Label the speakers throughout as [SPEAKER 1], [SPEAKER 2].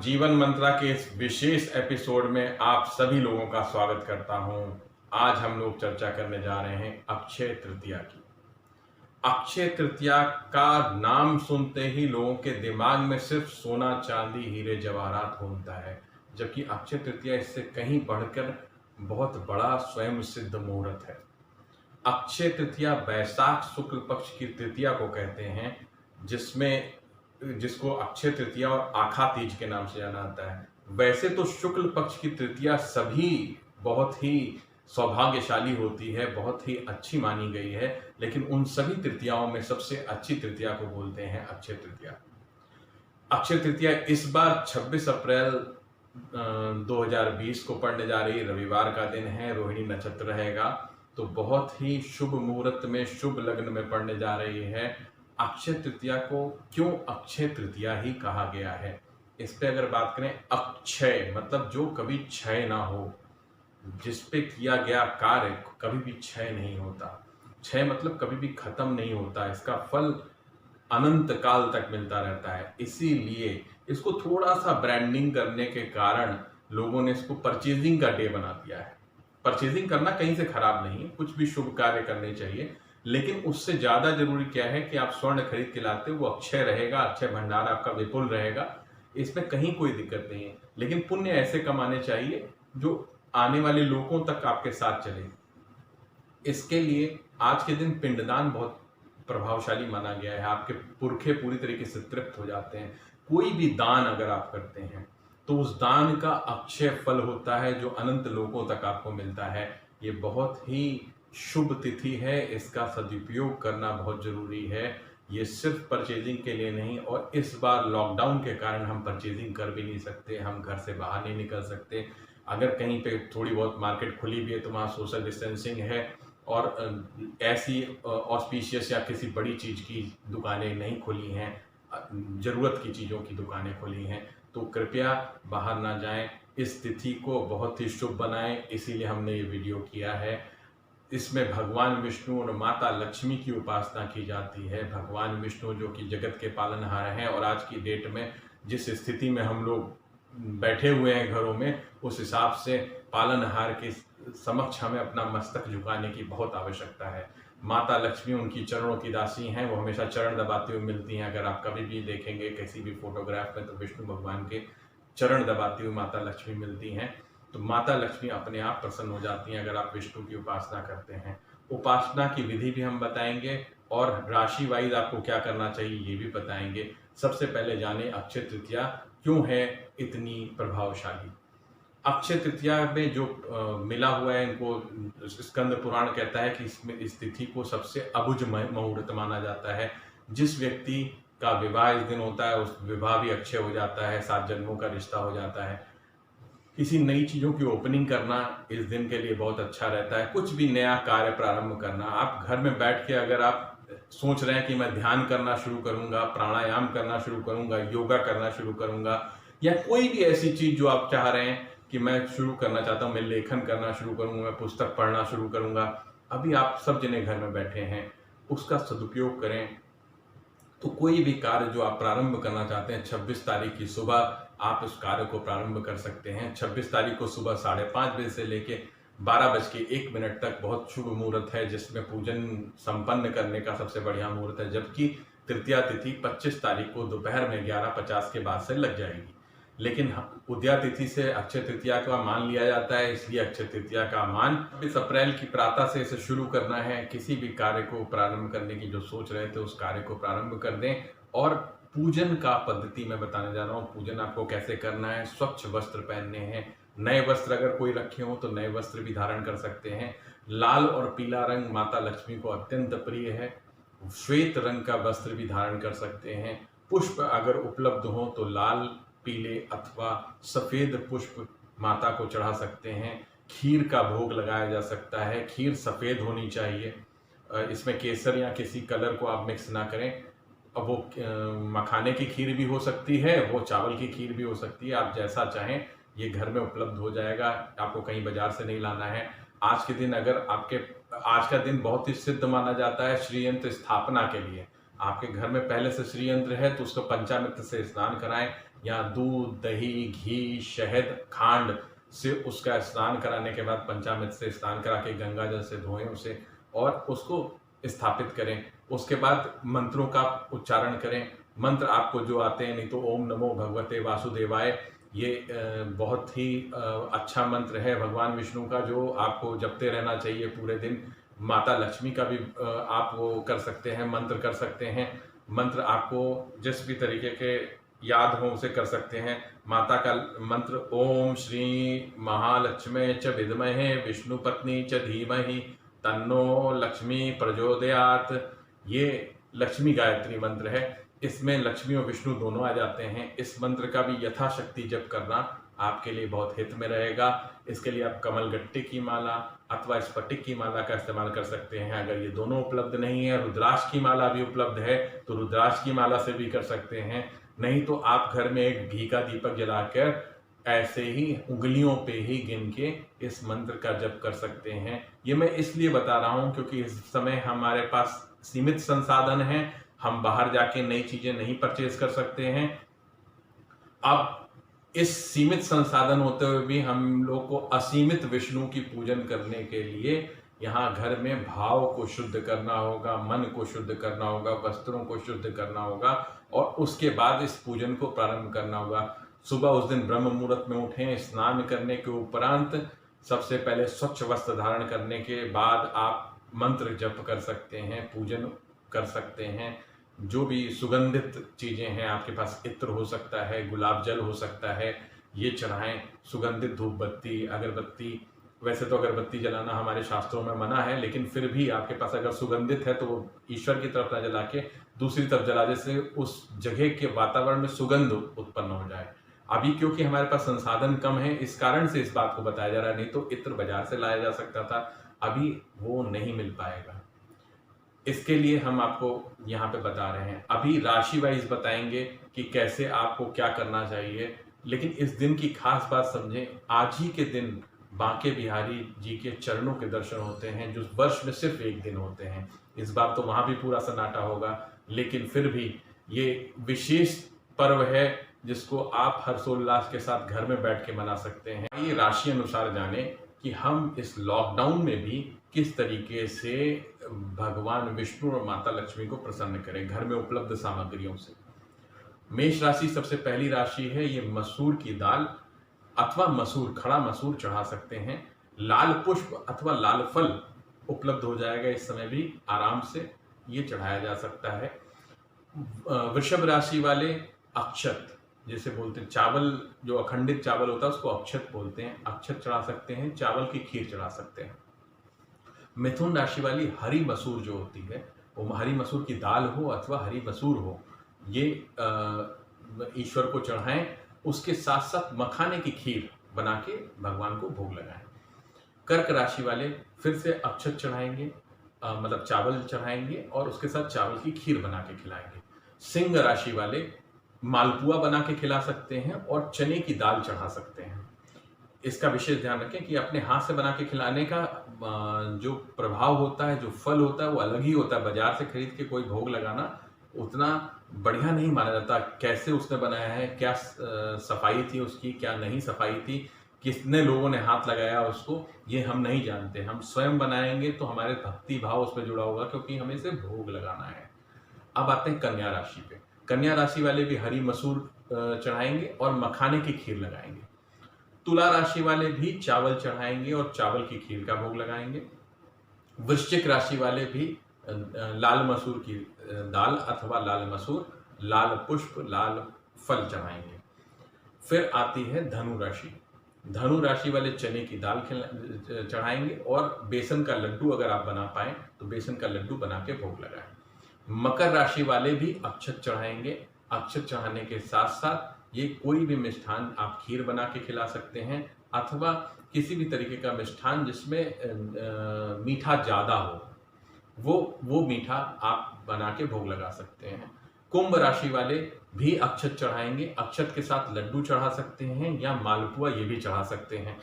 [SPEAKER 1] जीवन मंत्रा के इस विशेष एपिसोड में आप सभी लोगों का स्वागत करता हूं। आज हम लोग चर्चा करने जा रहे हैं अक्षय तृतीया की। अक्षय तृतीया का नाम सुनते ही लोगों के दिमाग में सिर्फ सोना चांदी हीरे जवाहरात घूमता है, जबकि अक्षय तृतीया इससे कहीं बढ़कर बहुत बड़ा स्वयं सिद्ध मुहूर्त है। अक्षय तृतीया वैशाख शुक्ल पक्ष की तृतीया को कहते हैं, जिसको अक्षय तृतीया और आखा तीज के नाम से जाना जाता है। वैसे तो शुक्ल पक्ष की तृतीया सभी बहुत ही सौभाग्यशाली होती है, बहुत ही अच्छी मानी गई है, लेकिन उन सभी तृतीयाओं में सबसे अच्छी तृतीया को बोलते हैं अक्षय तृतीया। अक्षय तृतीया इस बार 26 अप्रैल 2020 को पड़ने जा रही, रविवार का दिन है, रोहिणी नक्षत्र रहेगा, तो बहुत ही शुभ मुहूर्त में शुभ लग्न में पड़ने जा रही है। अक्षय तृतीया को क्यों अक्षय तृतीया ही कहा गया है, इस पे अगर बात करें, अक्षय मतलब जो कभी क्षय ना हो, जिस पे किया गया कार्य कभी भी क्षय नहीं होता। क्षय मतलब कभी भी खत्म नहीं होता, इसका फल अनंत काल तक मिलता रहता है। इसीलिए इसको थोड़ा सा ब्रांडिंग करने के कारण लोगों ने इसको परचेजिंग का डे बना दिया है। परचेजिंग करना कहीं से खराब नहीं है, कुछ भी शुभ कार्य करने चाहिए, लेकिन उससे ज्यादा जरूरी क्या है कि आप स्वर्ण खरीद के लाते हो, वो अक्षय रहेगा, अक्षय भंडार आपका विपुल रहेगा, इसमें कहीं कोई दिक्कत नहीं है। लेकिन पुण्य ऐसे कमाने चाहिए जो आने वाले लोगों तक आपके साथ चले। इसके लिए आज के दिन पिंडदान बहुत प्रभावशाली माना गया है। आपके पुरखे पूरी तरीके से तृप्त हो जाते हैं। कोई भी दान अगर आप करते हैं तो उस दान का अक्षय फल होता है जो अनंत लोगों तक आपको मिलता है। ये बहुत ही शुभ तिथि है, इसका सदुपयोग करना बहुत जरूरी है। ये सिर्फ परचेजिंग के लिए नहीं, और इस बार लॉकडाउन के कारण हम परचेजिंग कर भी नहीं सकते, हम घर से बाहर नहीं निकल सकते। अगर कहीं पे थोड़ी बहुत मार्केट खुली भी है तो वहाँ सोशल डिस्टेंसिंग है, और ऐसी ऑस्पिशियस या किसी बड़ी चीज़ की दुकानें नहीं खुली हैं, ज़रूरत की चीज़ों की दुकानें खुली हैं। तो कृपया बाहर ना जाएं, इस तिथि को बहुत ही शुभ बनाएं, इसीलिए हमने ये वीडियो किया है। इसमें भगवान विष्णु और माता लक्ष्मी की उपासना की जाती है। भगवान विष्णु जो कि जगत के पालनहार हैं, और आज की डेट में जिस स्थिति में हम लोग बैठे हुए हैं घरों में, उस हिसाब से पालनहार के समक्ष हमें अपना मस्तक झुकाने की बहुत आवश्यकता है। माता लक्ष्मी उनकी चरणों की दासी हैं, वो हमेशा चरण दबाती हुई मिलती हैं। अगर आप कभी भी देखेंगे किसी भी फोटोग्राफ में तो विष्णु भगवान के चरण दबाती हुई माता लक्ष्मी मिलती हैं। तो माता लक्ष्मी अपने आप प्रसन्न हो जाती हैं अगर आप विष्णु की उपासना करते हैं। उपासना की विधि भी हम बताएंगे, और राशि वाइज आपको क्या करना चाहिए ये भी बताएंगे। सबसे पहले जाने अक्षय तृतीया क्यों है इतनी प्रभावशाली। अक्षय तृतीया में जो मिला हुआ है, इनको स्कंद पुराण कहता है कि इसमें इस तिथि को सबसे अबुझ मुहूर्त माना जाता है। जिस व्यक्ति का विवाह इस दिन होता है उस विवाह भी अक्षय हो जाता है, 7 जन्मों का रिश्ता हो जाता है। किसी नई चीज़ों की ओपनिंग करना इस दिन के लिए बहुत अच्छा रहता है। कुछ भी नया कार्य प्रारंभ करना, आप घर में बैठ के अगर आप सोच रहे हैं कि मैं ध्यान करना शुरू करूंगा, प्राणायाम करना शुरू करूंगा, योगा करना शुरू करूंगा, या कोई भी ऐसी चीज़ जो आप चाह रहे हैं कि मैं शुरू करना चाहता हूँ, मैं लेखन करना शुरू करूंगा, मैं पुस्तक पढ़ना शुरू करूंगा, अभी आप सब जने घर में बैठे हैं, उसका सदुपयोग करें। तो कोई भी कार्य जो आप प्रारंभ करना चाहते हैं, 26 तारीख की सुबह आप उस कार्य को प्रारंभ कर सकते हैं। 26 तारीख को सुबह 5:30 बजे से लेके 12:01 तक बहुत शुभ मुहूर्त है, जिसमें पूजन संपन्न करने का सबसे बढ़िया मुहूर्त है। जबकि तृतीया तिथि 25 तारीख को दोपहर में 11:50 के बाद से लग जाएगी। लेकिन उदया तिथि से अक्षय तृतीया का मान लिया जाता है, इसलिए अक्षय तृतीया का मान 26 अप्रैल की प्रातः से इसे शुरू करना है। किसी भी कार्य को प्रारंभ करने की जो सोच रहे थे उस कार्य को प्रारंभ कर दें। और पूजन का पद्धति मैं बताने जा रहा हूँ, पूजन आपको कैसे करना है। स्वच्छ वस्त्र पहनने हैं, नए वस्त्र अगर कोई रखे हो तो नए वस्त्र भी धारण कर सकते हैं। लाल और पीला रंग माता लक्ष्मी को अत्यंत प्रिय है। श्वेत रंग का वस्त्र भी धारण कर सकते हैं। पुष्प अगर उपलब्ध हो तो लाल, पीले अथवा सफेद पुष्प माता को चढ़ा सकते हैं। खीर का भोग लगाया जा सकता है, खीर सफेद होनी चाहिए, इसमें केसर या किसी कलर को आप मिक्स ना करें। अब वो मखाने की खीर भी हो सकती है, वो चावल की खीर भी हो सकती है, आप जैसा चाहें ये घर में उपलब्ध हो जाएगा, आपको कहीं बाजार से नहीं लाना है। आज के दिन अगर आज का दिन बहुत ही सिद्ध माना जाता है श्री यंत्र स्थापना के लिए। आपके घर में पहले से श्री यंत्र है तो उसको पंचामृत से स्नान कराएं, यहाँ दूध, दही, घी, शहद, खांड से उसका स्नान कराने के बाद पंचामृत से स्नान करा के गंगा जल से धोएं उसे और उसको स्थापित करें। उसके बाद मंत्रों का उच्चारण करें। मंत्र आपको जो आते हैं, नहीं तो ओम नमो भगवते वासुदेवाय, ये बहुत ही अच्छा मंत्र है भगवान विष्णु का, जो आपको जपते रहना चाहिए पूरे दिन। माता लक्ष्मी का भी आप वो कर सकते हैं, मंत्र कर सकते हैं। मंत्र आपको जिस भी तरीके के याद हो उसे कर सकते हैं। माता का मंत्र ओम श्री महालक्ष्मी च विद्महे विष्णु पत्नी च धीमहि तन्नो लक्ष्मी प्रचोदयात्, ये लक्ष्मी गायत्री मंत्र है। इसमें लक्ष्मी और विष्णु दोनों आ जाते हैं। इस मंत्र का भी यथाशक्ति जप करना आपके लिए बहुत हित में रहेगा। इसके लिए आप कमलगट्टे की माला अथवा स्फटिक की माला का इस्तेमाल कर सकते हैं। अगर ये दोनों उपलब्ध नहीं है, रुद्राक्ष की माला भी उपलब्ध है, तो रुद्राक्ष की माला से भी कर सकते हैं। नहीं तो आप घर में एक घी का दीपक जलाकर ऐसे ही उंगलियों पे ही गिन के इस मंत्र का जप कर सकते हैं। ये मैं इसलिए बता रहा हूँ क्योंकि इस समय हमारे पास सीमित संसाधन हैं, हम बाहर जाके नई चीजें नहीं परचेज कर सकते हैं। अब इस सीमित संसाधन होते हुए भी हम लोग को असीमित विष्णु की पूजन करने के लिए यहाँ घर में भाव को शुद्ध करना होगा, मन को शुद्ध करना होगा, वस्त्रों को शुद्ध करना होगा और उसके बाद इस पूजन को प्रारंभ करना होगा। सुबह उस दिन ब्रह्म मुहूर्त में उठें, स्नान करने के उपरांत सबसे पहले स्वच्छ वस्त्र धारण करने के बाद आप मंत्र जप कर सकते हैं, पूजन कर सकते हैं। जो भी सुगंधित चीज़ें हैं आपके पास, इत्र हो सकता है, गुलाब जल हो सकता है, ये चढ़ाएं। सुगंधित धूप बत्ती, अगरबत्ती, वैसे तो अगरबत्ती जलाना हमारे शास्त्रों में मना है, लेकिन फिर भी आपके पास अगर सुगंधित है तो वो ईश्वर की तरफ ना जला के दूसरी तरफ जला, जैसे उस जगह के वातावरण में सुगंध उत्पन्न हो जाए। अभी क्योंकि हमारे पास संसाधन कम है, इस कारण से इस बात को बताया जा रहा है। नहीं तो इत्र बाजार से लाया जा सकता था, अभी वो नहीं मिल पाएगा। इसके लिए हम आपको यहाँ पे बता रहे हैं। अभी राशि वाइज बताएंगे कि कैसे आपको क्या करना चाहिए, लेकिन इस दिन की खास बात समझें। आज ही के दिन बांके बिहारी जी के चरणों के दर्शन होते हैं, जो वर्ष में सिर्फ एक दिन होते हैं। इस बार तो वहाँ भी पूरा सन्नाटा होगा, लेकिन फिर भी ये विशेष पर्व है जिसको आप हर्षोल्लास के साथ घर में बैठ के मना सकते हैं। ये राशि अनुसार जाने कि हम इस लॉकडाउन में भी किस तरीके से भगवान विष्णु और माता लक्ष्मी को प्रसन्न करें घर में उपलब्ध सामग्रियों से। मेष राशि सबसे पहली राशि है। ये मसूर की दाल अथवा मसूर, खड़ा मसूर चढ़ा सकते हैं। लाल पुष्प अथवा लाल फल उपलब्ध हो जाएगा इस समय भी आराम से, ये चढ़ाया जा सकता है। वृषभ राशि वाले अक्षत, जैसे बोलते हैं चावल, जो अखंडित चावल होता है उसको अक्षत बोलते हैं, अक्षत चढ़ा सकते हैं। चावल की खीर चढ़ा सकते हैं। मिथुन राशि वाली हरी मसूर जो होती है, वो हरी मसूर की दाल हो अथवा हरी मसूर हो, ये ईश्वर को चढ़ाएं। उसके साथ साथ मखाने की खीर बना के भगवान को भोग लगाएं। कर्क राशि वाले फिर से अक्षत चढ़ाएंगे, मतलब चावल चढ़ाएंगे और उसके साथ चावल की खीर बना के खिलाएंगे। सिंह राशि वाले मालपुआ बना के खिला सकते हैं और चने की दाल चढ़ा सकते हैं। इसका विशेष ध्यान रखें कि अपने हाथ से बना के खिलाने का जो प्रभाव होता है, जो फल होता है, वो अलग ही होता है। बाजार से खरीद के कोई भोग लगाना उतना बढ़िया नहीं माना जाता। कैसे उसने बनाया है, क्या सफाई थी उसकी, क्या नहीं सफाई थी, कितने लोगों ने हाथ लगाया उसको, ये हम नहीं जानते। हम स्वयं बनाएंगे तो हमारे भक्ति भाव उसमें जुड़ा होगा, क्योंकि हमें इसे भोग लगाना है। अब आते हैं कन्या राशि पे। कन्या राशि वाले भी हरी मसूर चढ़ाएंगे और मखाने की खीर लगाएंगे। तुला राशि वाले भी चावल चढ़ाएंगे और चावल की खीर का भोग लगाएंगे। वृश्चिक राशि वाले भी लाल मसूर की दाल अथवा लाल मसूर, लाल पुष्प, लाल फल चढ़ाएंगे। फिर आती है धनु राशि। धनु राशि वाले चने की दाल चढ़ाएंगे और बेसन का लड्डू अगर आप बना पाएं तो बेसन का लड्डू बना के भोग लगाएं। मकर राशि वाले भी अक्षत चढ़ाएंगे। अक्षत चढ़ाने के साथ साथ ये कोई भी मिष्ठान आप खीर बना के खिला सकते हैं अथवा किसी भी तरीके का मिष्ठान जिसमें मीठा ज़्यादा हो, वो मीठा आप बना के भोग लगा सकते हैं। कुंभ राशि वाले भी अक्षत चढ़ाएंगे। अक्षत के साथ लड्डू चढ़ा सकते हैं या मालपुआ ये भी चढ़ा सकते हैं।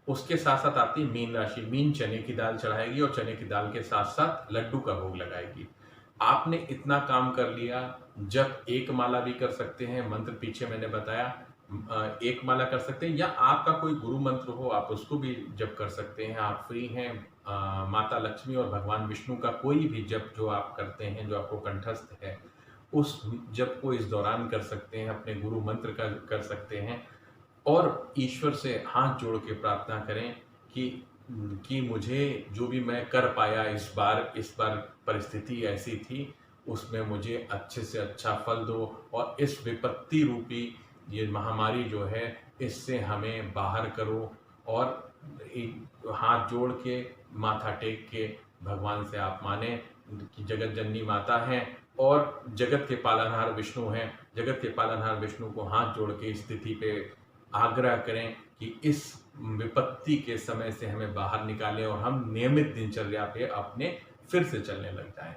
[SPEAKER 1] उसके साथ साथ आती है मीन राशि। मीन चने की दाल चढ़ाएगी और चने की दाल के साथ साथ लड्डू का भोग लगाएगी। आपने इतना काम कर लिया, जब एक माला भी कर सकते हैं, मंत्र पीछे मैंने बताया, एक माला कर सकते हैं, या आपका कोई गुरु मंत्र हो आप उसको भी जप कर सकते हैं। आप फ्री हैं, माता लक्ष्मी और भगवान विष्णु का कोई भी जप जो आप करते हैं, जो आपको कंठस्थ है, उस जप को इस दौरान कर सकते हैं, अपने गुरु मंत्र का कर सकते हैं और ईश्वर से हाथ जोड़ के प्रार्थना करें कि मुझे जो भी मैं कर पाया इस बार परिस्थिति ऐसी थी, उसमें मुझे अच्छे से अच्छा फल दो और इस विपत्ति रूपी ये महामारी जो है, इससे हमें बाहर करो। और हाथ जोड़ के, माथा टेक के भगवान से आप माने कि जगत जननी माता हैं और जगत के पालनहार विष्णु हैं। जगत के पालनहार विष्णु को हाथ जोड़ के इस स्थिति पे आग्रह करें कि इस विपत्ति के समय से हमें बाहर निकालें और हम नियमित दिनचर्या पे अपने फिर से चलने लग जाएं।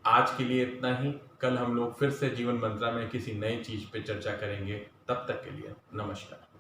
[SPEAKER 1] आज के लिए इतना ही। कल हम लोग फिर से जीवन मंत्रा में किसी नई चीज पे चर्चा करेंगे। तब तक के लिए नमस्कार।